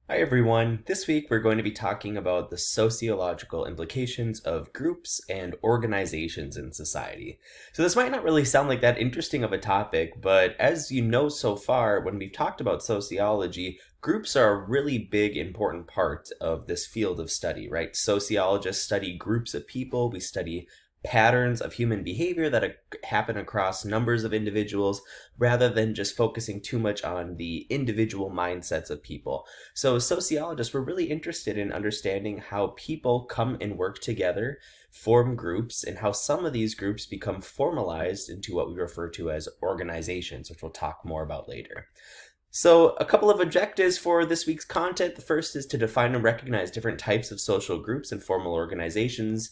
Hi everyone. This week we're going to be talking about the sociological implications of groups and organizations in society. So this might not really sound like that interesting of a topic, but as you know so far, when we've talked about sociology, groups are a really big important part of this field of study, right? Sociologists study groups of people, we study patterns of human behavior that happen across numbers of individuals rather than just focusing too much on the individual mindsets of people. So sociologists were really interested in understanding how people come and work together, form groups, and how some of these groups become formalized into what we refer to as organizations, which we'll talk more about later. So, a couple of objectives for this week's content. The first is to define and recognize different types of social groups and formal organizations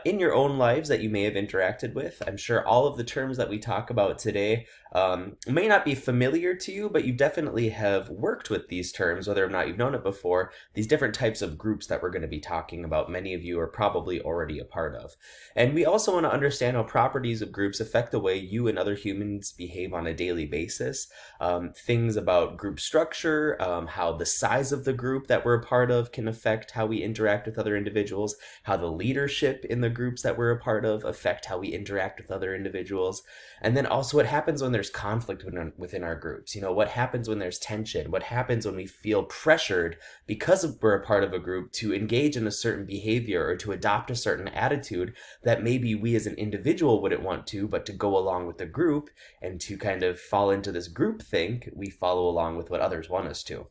in your own lives that you may have interacted with. I'm sure all of the terms that we talk about today may not be familiar to you, but you definitely have worked with these terms, whether or not you've known it before. These different types of groups that we're going to be talking about, many of you are probably already a part of. And we also want to understand how properties of groups affect the way you and other humans behave on a daily basis. Things about group structure, how the size of the group that we're a part of can affect how we interact with other individuals, how the leadership in the groups that we're a part of affect how we interact with other individuals, and then also what happens when there's conflict within our groups. What happens when there's tension? What happens when we feel pressured because we're a part of a group to engage in a certain behavior or to adopt a certain attitude that maybe we as an individual wouldn't want to, but to go along with the group and to kind of fall into this group think, we follow along with what others want us to.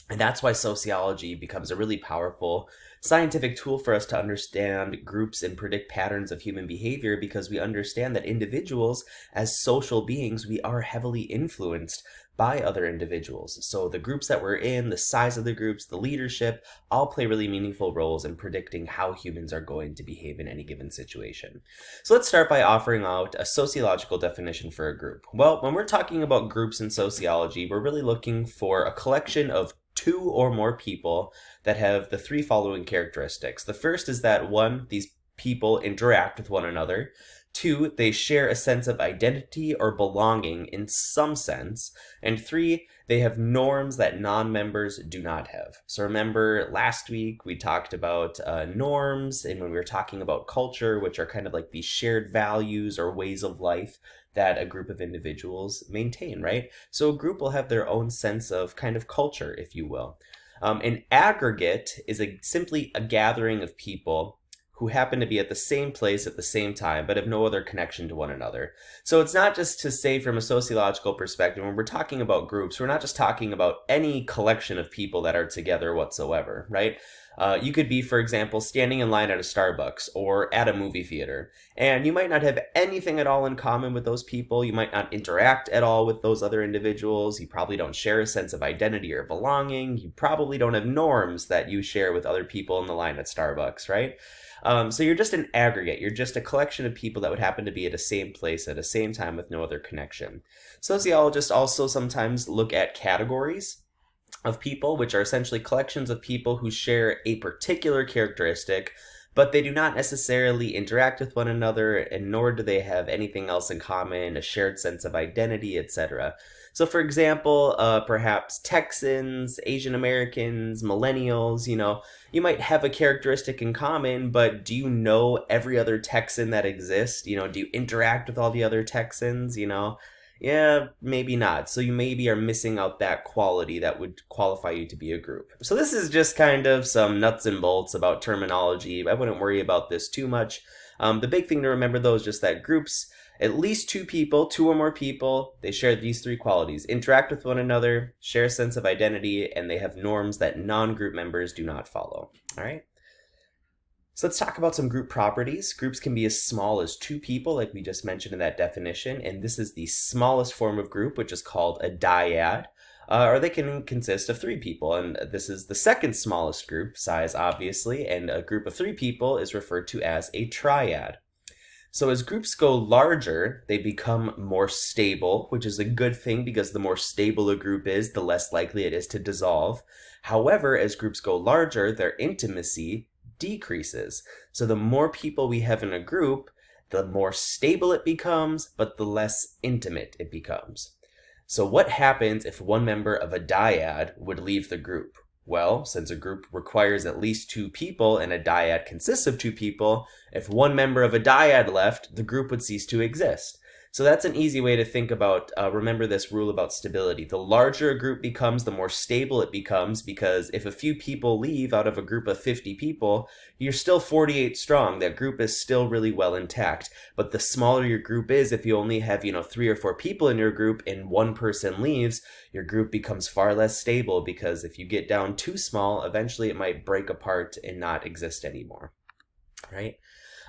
And that's why sociology becomes a really powerful scientific tool for us to understand groups and predict patterns of human behavior, because we understand that individuals, as social beings, we are heavily influenced by other individuals. So the groups that we're in, the size of the groups, the leadership, all play really meaningful roles in predicting how humans are going to behave in any given situation. So let's start by offering out a sociological definition for a group. Well, when we're talking about groups in sociology, we're really looking for a collection of two or more people that have the three following characteristics. The first is that one, these people interact with one another. Two, they share a sense of identity or belonging in some sense. And three, they have norms that non-members do not have. So remember last week we talked about norms, and when we were talking about culture, which are kind of like these shared values or ways of life that a group of individuals maintain, right? So a group will have their own sense of kind of culture, if you will. An aggregate is simply a gathering of people who happen to be at the same place at the same time, but have no other connection to one another. So it's not just to say from a sociological perspective, when we're talking about groups, we're not just talking about any collection of people that are together whatsoever, right? You could be, for example, standing in line at a Starbucks or at a movie theater, and you might not have anything at all in common with those people. You might not interact at all with those other individuals. You probably don't share a sense of identity or belonging. You probably don't have norms that you share with other people in the line at Starbucks, right? So you're just an aggregate. You're just a collection of people that would happen to be at the same place at the same time with no other connection. Sociologists also sometimes look at categories of people, which are essentially collections of people who share a particular characteristic, but they do not necessarily interact with one another, and nor do they have anything else in common, a shared sense of identity, etc. So, for example, perhaps Texans, Asian Americans, millennials, you might have a characteristic in common, but do you know every other Texan that exists? Do you interact with all the other Texans? Yeah, maybe not. So you maybe are missing out that quality that would qualify you to be a group. So this is just kind of some nuts and bolts about terminology. I wouldn't worry about this too much. The big thing to remember though is just that groups, at least two people, two or more people, they share these three qualities: interact with one another, share a sense of identity, and they have norms that non-group members do not follow. All right? So let's talk about some group properties. Groups can be as small as two people, like we just mentioned in that definition, and this is the smallest form of group, which is called a dyad. Or they can consist of three people, and this is the second smallest group size, obviously, and a group of three people is referred to as a triad. So as groups go larger, they become more stable, which is a good thing because the more stable a group is, the less likely it is to dissolve. However, as groups go larger, their intimacy decreases. So the more people we have in a group, the more stable it becomes, but the less intimate it becomes. So what happens if one member of a dyad would leave the group? Well, since a group requires at least two people and a dyad consists of two people, if one member of a dyad left, the group would cease to exist. So that's an easy way to think about, remember this rule about stability. The larger a group becomes, the more stable it becomes, because if a few people leave out of a group of 50 people, you're still 48 strong. That group is still really well intact. But the smaller your group is, if you only have, 3 or 4 people in your group and one person leaves, your group becomes far less stable, because if you get down too small, eventually it might break apart and not exist anymore, right?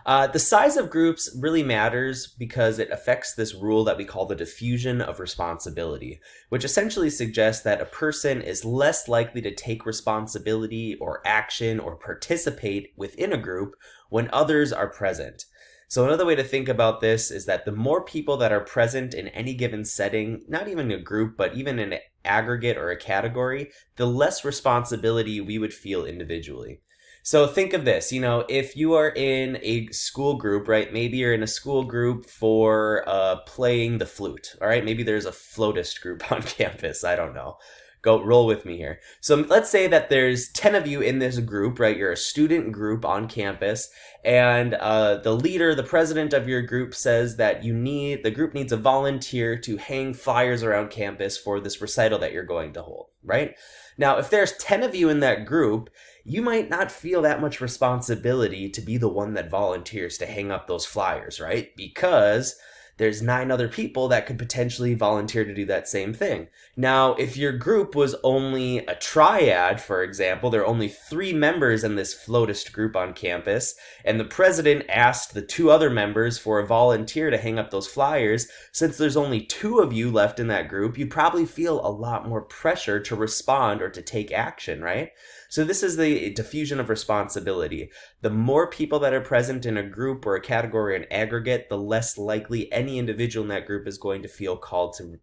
The size of groups really matters because it affects this rule that we call the diffusion of responsibility, which essentially suggests that a person is less likely to take responsibility or action or participate within a group when others are present. So another way to think about this is that the more people that are present in any given setting, not even a group, but even an aggregate or a category, the less responsibility we would feel individually. So think of this, if you are in a school group, right? Maybe you're in a school group for playing the flute, all right? Maybe there's a flautist group on campus. I don't know. Roll with me here. So let's say that there's 10 of you in this group, right? You're a student group on campus, and the leader, the president of your group says that the group needs a volunteer to hang flyers around campus for this recital that you're going to hold, right? Now, if there's 10 of you in that group, you might not feel that much responsibility to be the one that volunteers to hang up those flyers, right? Because there's 9 other people that could potentially volunteer to do that same thing. Now, if your group was only a triad, for example, there are only 3 members in this flautist group on campus, and the president asked the 2 other members for a volunteer to hang up those flyers, since there's only 2 of you left in that group, you'd probably feel a lot more pressure to respond or to take action, right? So this is the diffusion of responsibility. The more people that are present in a group or a category or an aggregate, the less likely any individual in that group is going to feel called to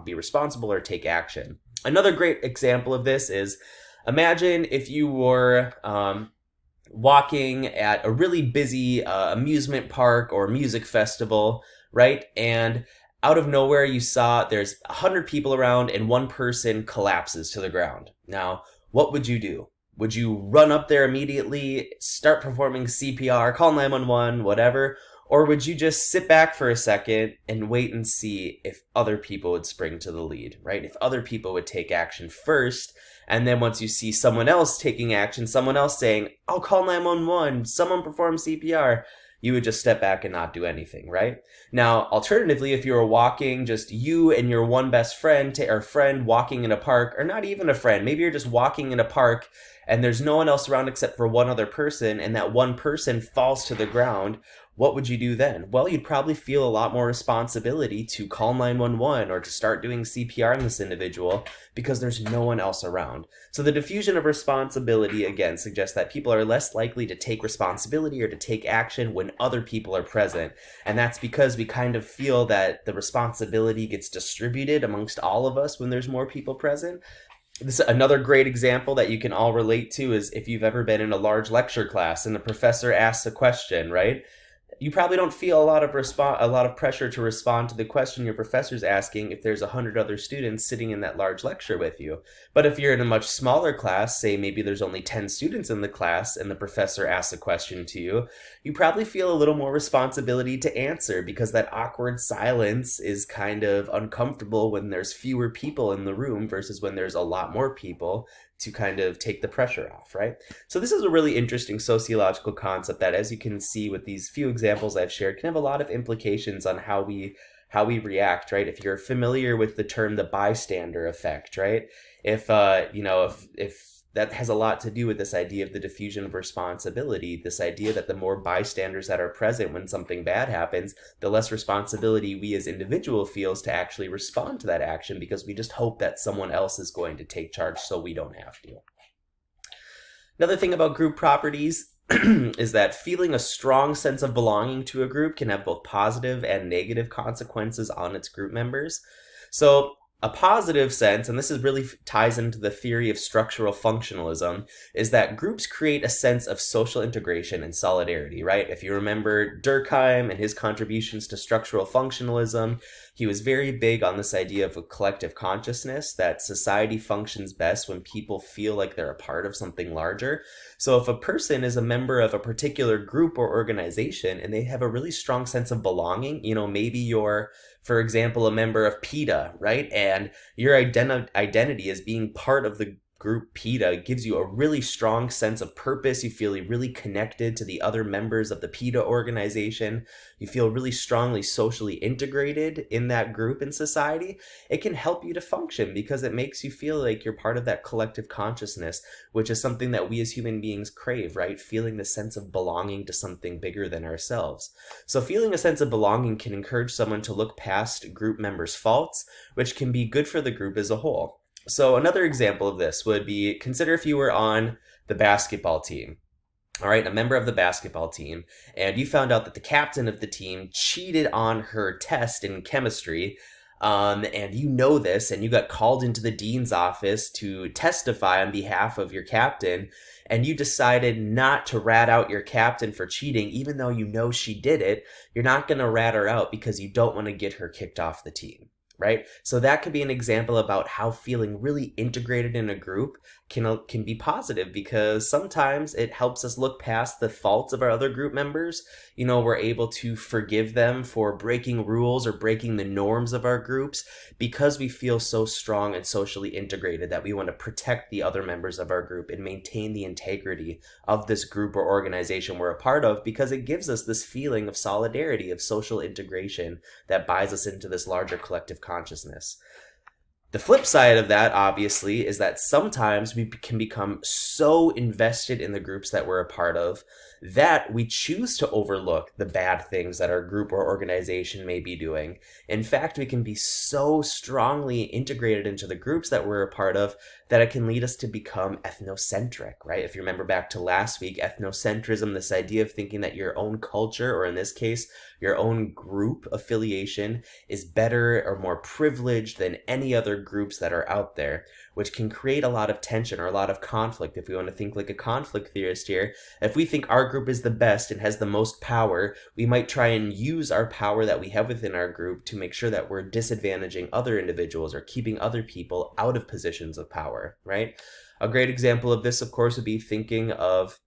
be responsible or take action. Another great example of this is, imagine if you were walking at a really busy amusement park or music festival, right? And out of nowhere you saw there's 100 people around and one person collapses to the ground. Now, what would you do? Would you run up there immediately, start performing CPR, call 911, whatever? Or would you just sit back for a second and wait and see if other people would spring to the lead, right? If other people would take action first, and then once you see someone else taking action, someone else saying, I'll call 911, someone perform CPR, you would just step back and not do anything, right? Now, alternatively, if you were walking, just you and your one best friend or friend walking in a park, or not even a friend, maybe you're just walking in a park and there's no one else around except for one other person, and that one person falls to the ground, what would you do then? Well, you'd probably feel a lot more responsibility to call 911 or to start doing CPR on this individual because there's no one else around. So the diffusion of responsibility, again, suggests that people are less likely to take responsibility or to take action when other people are present. And that's because we kind of feel that the responsibility gets distributed amongst all of us when there's more people present. Another great example that you can all relate to is if you've ever been in a large lecture class and the professor asks a question, right? You probably don't feel a lot of pressure to respond to the question your professor's asking if there's 100 other students sitting in that large lecture with you. But if you're in a much smaller class, say maybe there's only 10 students in the class and the professor asks a question to you, you probably feel a little more responsibility to answer because that awkward silence is kind of uncomfortable when there's fewer people in the room versus when there's a lot more people to kind of take the pressure off, right? So this is a really interesting sociological concept that, as you can see with these few examples I've shared, can have a lot of implications on how we react, right? If you're familiar with the term the bystander effect, right? If that has a lot to do with this idea of the diffusion of responsibility, this idea that the more bystanders that are present when something bad happens, the less responsibility we as individual feels to actually respond to that action because we just hope that someone else is going to take charge so we don't have to. Another thing about group properties is that feeling a strong sense of belonging to a group can have both positive and negative consequences on its group members. So a positive sense, and this is really ties into the theory of structural functionalism, is that groups create a sense of social integration and solidarity, right? If you remember Durkheim and his contributions to structural functionalism, He was very big on this idea of a collective consciousness, that society functions best when people feel like they're a part of something larger. So if a person is a member of a particular group or organization and they have a really strong sense of belonging, maybe you're, for example, a member of PETA, right? And your identity as being part of the group PETA gives you a really strong sense of purpose. You feel really connected to the other members of the PETA organization. You feel really strongly socially integrated in that group in society. It can help you to function because it makes you feel like you're part of that collective consciousness, which is something that we as human beings crave, right? Feeling the sense of belonging to something bigger than ourselves. So feeling a sense of belonging can encourage someone to look past group members' faults, which can be good for the group as a whole. So another example of this would be, consider if you were on the basketball team, all right, a member of the basketball team, and you found out that the captain of the team cheated on her test in chemistry, and you know this, and you got called into the dean's office to testify on behalf of your captain, and you decided not to rat out your captain for cheating, even though you know she did it. You're not going to rat her out because you don't want to get her kicked off the team. Right? So that could be an example about how feeling really integrated in a group can be positive, because sometimes it helps us look past the faults of our other group members. We're able to forgive them for breaking rules or breaking the norms of our groups because we feel so strong and socially integrated that we want to protect the other members of our group and maintain the integrity of this group or organization we're a part of, because it gives us this feeling of solidarity, of social integration that buys us into this larger collective consciousness. The flip side of that, obviously, is that sometimes we can become so invested in the groups that we're a part of that we choose to overlook the bad things that our group or organization may be doing. In fact, we can be so strongly integrated into the groups that we're a part of that it can lead us to become ethnocentric, right? If you remember back to last week, ethnocentrism, this idea of thinking that your own culture, or in this case, your own group affiliation, is better or more privileged than any other groups that are out there, which can create a lot of tension or a lot of conflict. If we want to think like a conflict theorist here, if we think our group is the best and has the most power, we might try and use our power that we have within our group to make sure that we're disadvantaging other individuals or keeping other people out of positions of power, right? A great example of this, of course, would be thinking of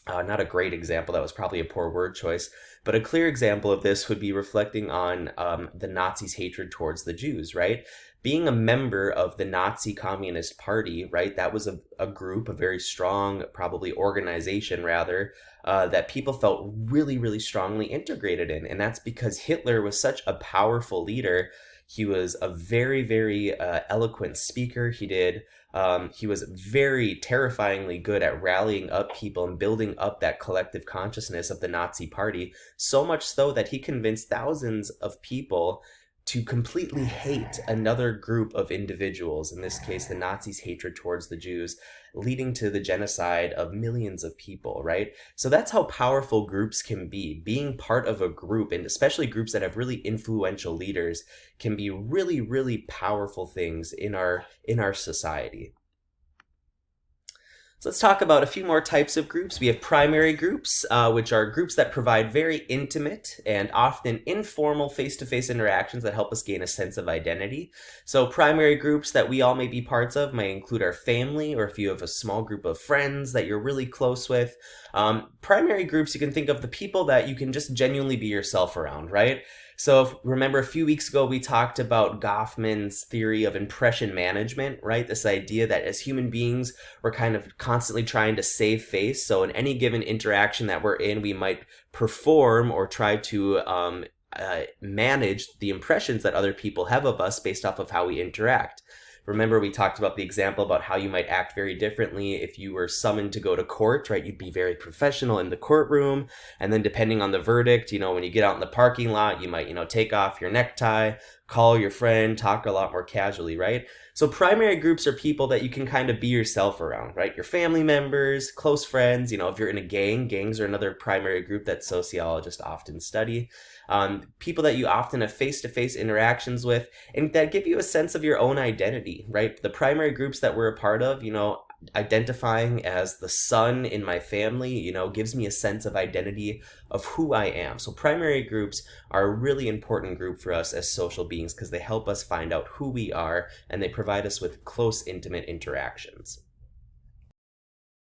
not a great example, that was probably a poor word choice, but a clear example of this would be reflecting on the Nazis' hatred towards the Jews, right? Being a member of the Nazi Communist Party, right, that was a group, a very strong, probably organization rather, that people felt really, really strongly integrated in. And that's because Hitler was such a powerful leader. He was a very, very eloquent speaker. He was very terrifyingly good at rallying up people and building up that collective consciousness of the Nazi Party, so much so that he convinced thousands of people to completely hate another group of individuals, in this case, the Nazis' hatred towards the Jews, leading to the genocide of millions of people, right? So that's how powerful groups can be. Being part of a group, and especially groups that have really influential leaders, can be really, really powerful things in our society. So let's talk about a few more types of groups. We have primary groups, which are groups that provide very intimate and often informal face-to-face interactions that help us gain a sense of identity. So primary groups that we all may be parts of might include our family, or if you have a small group of friends that you're really close with. Primary groups, you can think of the people that you can just genuinely be yourself around, right? So remember a few weeks ago, we talked about Goffman's theory of impression management, right? This idea that as human beings, we're kind of constantly trying to save face. So in any given interaction that we're in, we might perform or try to manage the impressions that other people have of us based off of how we interact. Remember, we talked about the example about how you might act very differently if you were summoned to go to court, right? You'd be very professional in the courtroom. And then depending on the verdict, when you get out in the parking lot, you might, take off your necktie, call your friend, talk a lot more casually, right? So primary groups are people that you can kind of be yourself around, right? Your family members, close friends, if you're in a gang, gangs are another primary group that sociologists often study. People that you often have face-to-face interactions with, and that give you a sense of your own identity, right? The primary groups that we're a part of, identifying as the son in my family, gives me a sense of identity of who I am. So primary groups are a really important group for us as social beings because they help us find out who we are and they provide us with close, intimate interactions.